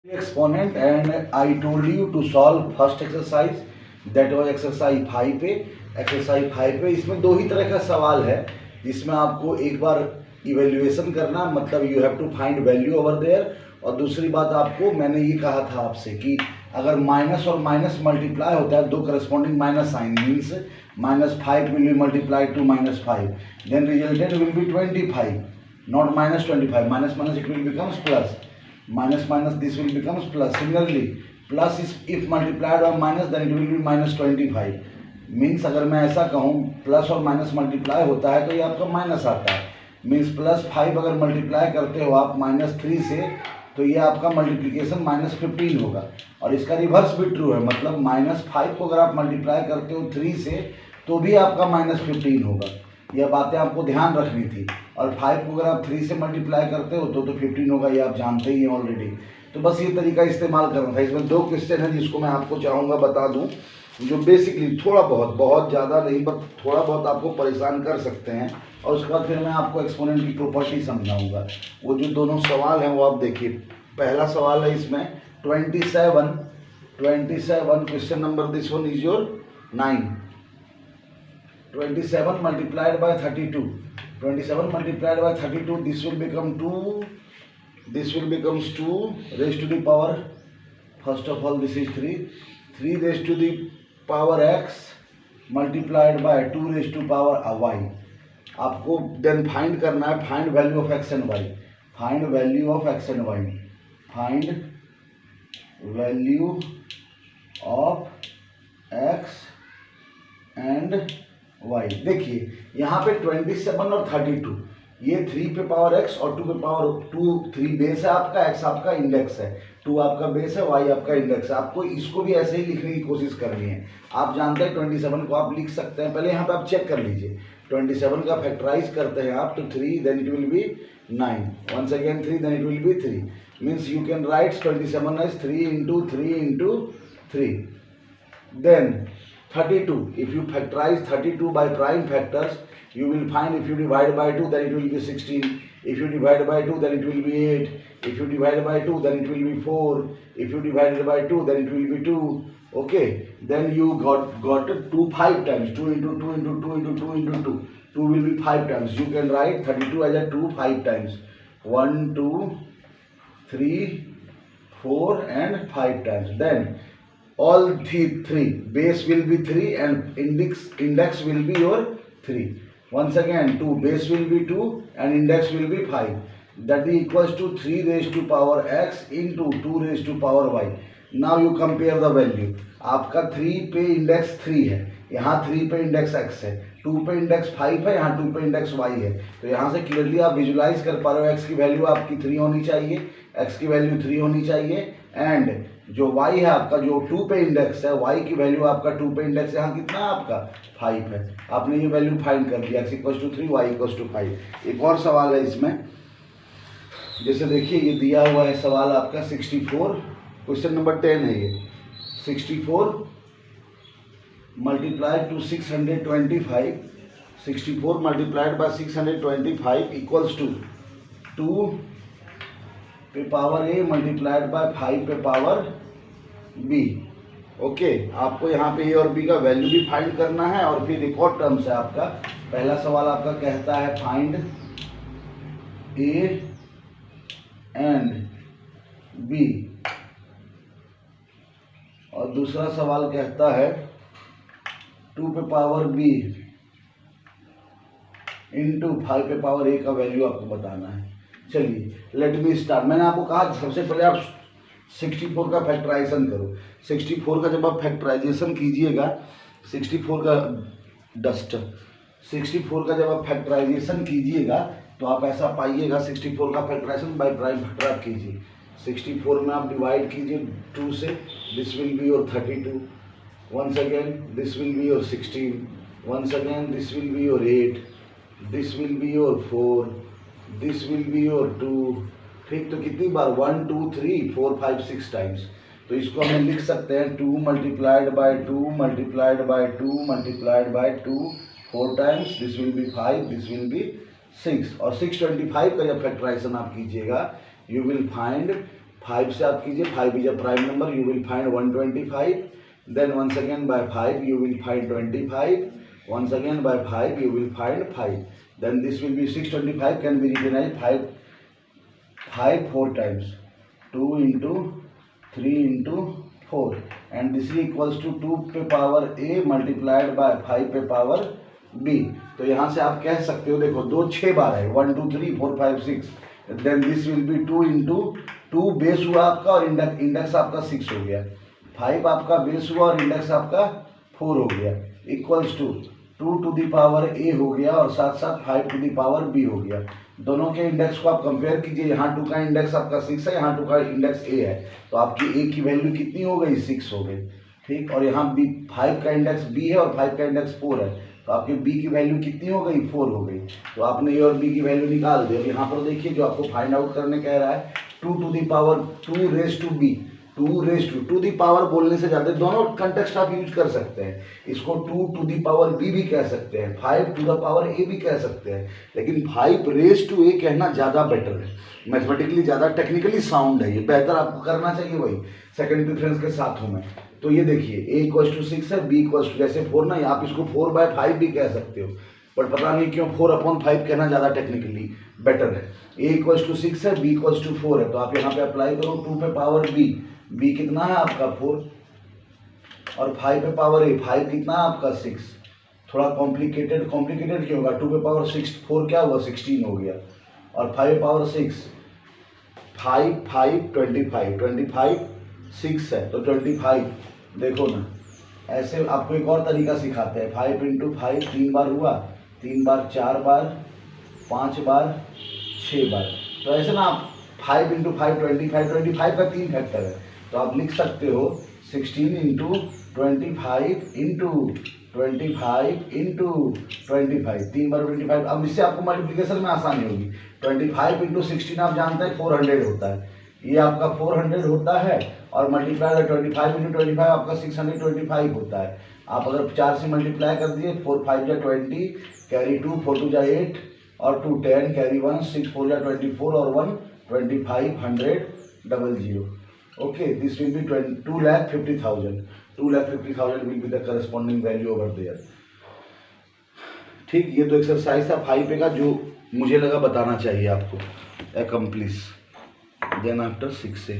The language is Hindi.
exponent and I told you to solve first exercise, that was exercise 5 पे। exercise 5 पे इसमें दो ही तरह का सवाल है जिसमें आपको एक बार इवेल्युएशन करना, मतलब you have to find value over there, और दूसरी बात आपको मैंने ये कहा था आपसे कि अगर माइनस और माइनस मल्टीप्लाई होता है, दो corresponding minus sign means -5 will be multiplied to -5, then resultant will be 25, not -25, minus minus it will becomes plus, minus minus this will becomes plus. Similarly plus is if multiplied by minus then it will be -25, means अगर मैं ऐसा कहूँ प्लस और माइनस मल्टीप्लाई होता है तो ये आपका माइनस आता है, मीन्स +5 अगर मल्टीप्लाई करते हो आप -3 से तो ये आपका मल्टीप्लिकेशन -15 होगा, और इसका रिवर्स भी ट्रू है, मतलब -5 को अगर आप मल्टीप्लाई करते हो 3 से तो भी आपका -15 होगा। यह बातें आपको ध्यान रखनी थी, और 5 को अगर आप 3 से मल्टीप्लाई करते हो तो 15 होगा, ये आप जानते ही हैं ऑलरेडी। तो बस ये तरीका इस्तेमाल करना था। इसमें दो क्वेश्चन है जिसको मैं आपको चाहूँगा बता दूँ, जो बेसिकली थोड़ा बहुत, बहुत ज़्यादा नहीं बट थोड़ा बहुत आपको परेशान कर सकते हैं, और उसके बाद फिर मैं आपको एक्सपोनेंट की प्रॉपर्टी समझाऊंगा। वो जो दोनों सवाल हैं वो आप देखिए। पहला सवाल है इसमें 27 question number this one is your 9। 27 multiplied by 32, 27 multiplied by 32, this will become 2, this will becomes 2 raised to the power, first of all this is 3 raised to the power x multiplied by 2 raised to power y। आपको देन फाइंड करना है find value of x and y, find value of x and y, find value of x and y। देखिए यहाँ पे 27 और 32, ये 3 पे पावर x और 2 पे पावर 2, 3 बेस है आपका, x आपका इंडेक्स है, 2 आपका बेस है, y आपका इंडेक्स है। आपको इसको भी ऐसे ही लिखने की कोशिश करनी है। आप जानते हैं 27 को आप लिख सकते हैं, पहले यहाँ पे आप चेक कर लीजिए। 27 का फैक्टराइज करते हैं आप तो 3 then it will be 9, once again 3 then it will be 3, means you can write 27 as 3 into 3 into 3। Then 32, if you factorize 32 by prime factors, you will find if you divide by 2 then it will be 16, if you divide by 2 then it will be 8, if you divide by 2 then it will be 4, if you divide by 2 then it will be 2, okay, then you got 2 5 times, 2 into 2 into 2 into 2 into 2, 2 will be 5 times, you can write 32 as a 2 5 times, 1 2 3 4 and 5 times, then all three base will be 3 and index will be your 3, once again 2 base will be 2 and index will be 5, that is equals to 3 raised to power x into 2 raised to power y। now you compare the value, आपका 3 पे इंडेक्स 3 है, यहाँ 3 पे इंडेक्स x है, 2 पे इंडेक्स 5 है, यहाँ 2 पे इंडेक्स y है, तो यहाँ से क्लियरली आप विजुलाइज कर पा रहे हो x की वैल्यू आपकी 3 होनी चाहिए, x की वैल्यू 3 होनी चाहिए, एंड जो y है आपका जो 2 पे इंडेक्स है, y की वैल्यू आपका 2 पे इंडेक्स यहाँ कितना है आपका 5 है। आपने ये वैल्यू फाइंड कर दिया, x equals to 3 y equals to 5। एक और सवाल है इसमें, जैसे देखिए ये दिया हुआ है सवाल आपका 64, क्वेश्चन नंबर 10 है ये। 64 multiplied to 625, 64 multiplied by 625 equals to 2 पे पावर a मल्टीप्लाइड बाय 5 पे पावर b। ओके, आपको यहाँ पे a और b का वैल्यू भी फाइंड करना है, और फिर एक और टर्म्स है आपका। पहला सवाल आपका कहता है फाइंड a एंड b, और दूसरा सवाल कहता है 2 पे पावर b इंटू 5 पे पावर a का वैल्यू आपको बताना है। चलिए लेट मी स्टार्ट। मैंने आपको कहा सबसे पहले आप 64 का फैक्टराइजेशन करो। 64 का जब आप फैक्टराइजेशन कीजिएगा, 64 का डस्ट 64 का जब आप फैक्टराइजेशन कीजिएगा तो आप ऐसा पाइएगा, 64 का फैक्टराइजेशन बाय प्राइम फैक्टर आप कीजिए। 64 में आप डिवाइड कीजिए 2 से, this will be your 32, once again this will be your 16, once again this will be your 8, this will be your 4, this will be your 2। ठीक, तो कितनी बार 1 2 3 4 5 6 टाइम्स, तो इसको हम लिख सकते हैं 2 multiplied by 2 multiplied by 2 multiplied by 2 4 times, this will B 5, this will B 6, और 625 का जब फैक्टराइजेशन आप कीजिएगा यू विल फाइंड 5 से आप कीजिए, 5 is a prime number, you will find 125, then once again by 5 you will find 25, once again by 5 you will find 5, then this will be 625 can be written as 5 4 times, 2 into 3 into 4, and this is equals to 2 पे पावर a multiplied by 5 पे पावर b। तो यहाँ से आप कह सकते हो, देखो 2 6 बार है, 1 2 3 4 5 6, then this will be 2 into 2 base हुआ आपका और इंडेक्स आपका 6 हो गया, 5 आपका बेस हुआ और इंडेक्स आपका 4 हो गया, equals to 2 to the power a हो गया और साथ साथ 5 टू दी पावर b हो गया। दोनों के इंडेक्स को आप कंपेयर कीजिए, यहाँ 2 का इंडेक्स आपका 6 है, यहाँ 2 का इंडेक्स a है, तो आपकी a की वैल्यू कितनी हो गई, 6 हो गई, ठीक। और यहाँ b 5 का इंडेक्स b है और 5 का इंडेक्स 4 है, तो आपकी b की वैल्यू कितनी हो गई, 4 हो गई। तो आपने a और b की वैल्यू निकाल दी। अब यहाँ पर देखिए जो आपको फाइंड आउट करने कह रहा है, 2 to the power 2 raise to b, 2 raise to the power बोलने से ज़्यादा दोनों कंटेक्स्ट आप यूज कर सकते हैं, इसको 2 टू दी पावर b भी कह सकते हैं, 5 टू द पावर a भी कह सकते हैं, लेकिन 5 रेज टू a कहना ज़्यादा बेटर है, मैथमेटिकली ज़्यादा टेक्निकली साउंड है, ये बेहतर आपको करना चाहिए वही सेकंड प्रेफरेंस के साथ हूँ मैं। तो ये देखिए a इक्वल्स टू 6 है, b इक्वल्स टू जैसे 4 ना, आप इसको 4/5 भी कह सकते हो, बट पता नहीं क्यों 4/5 कहना ज़्यादा टेक्निकली बेटर है। a इक्वल्स टू 6 है, b इक्वल्स टू 4 है, तो आप यहाँ पे अप्लाई करो 2 पे पावर b, b कितना है आपका 4, और 5 पे पावर a, 5 कितना है आपका 6, थोड़ा कॉम्प्लिकेटेड क्यों होगा, 2 पे पावर 6 4 क्या हुआ 16 हो गया, और 5 पे पावर 6 5 5 25 6 है, तो 25। देखो ना, ऐसे आपको एक और तरीका सिखाते हैं, 5 इंटू 5 3 बार हुआ, 3 बार 4 बार 5 बार 6 बार, तो ऐसे ना आप 5 इंटू 5 25 का 3 फैक्टर है, तो आप लिख सकते हो 16 इंटू 25 इंटू 25 इंटू 25, 3 बार 25। अब इससे आपको मल्टीप्लिकेशन में आसानी होगी, 25 इंटू 16 आप जानते हैं 400 होता है, ये आपका 400 होता है, और मल्टीप्लाई 25 इंटू 25 आपका 625 होता है। आप अगर 4 से मल्टीप्लाई कर दिए, 4 5 जा 20, कैरी 2, 4 2 जा 8 और 2 10, कैरी 1, 6 4 जा 24 और 1 25 100 00। Okay, this will be 2,50,000. 2,50,000 will be the corresponding value over there. ठीक, ये तो एक्सरसाइज था 5 का जो मुझे लगा बताना चाहिए आपको, accomplish then after 6 से।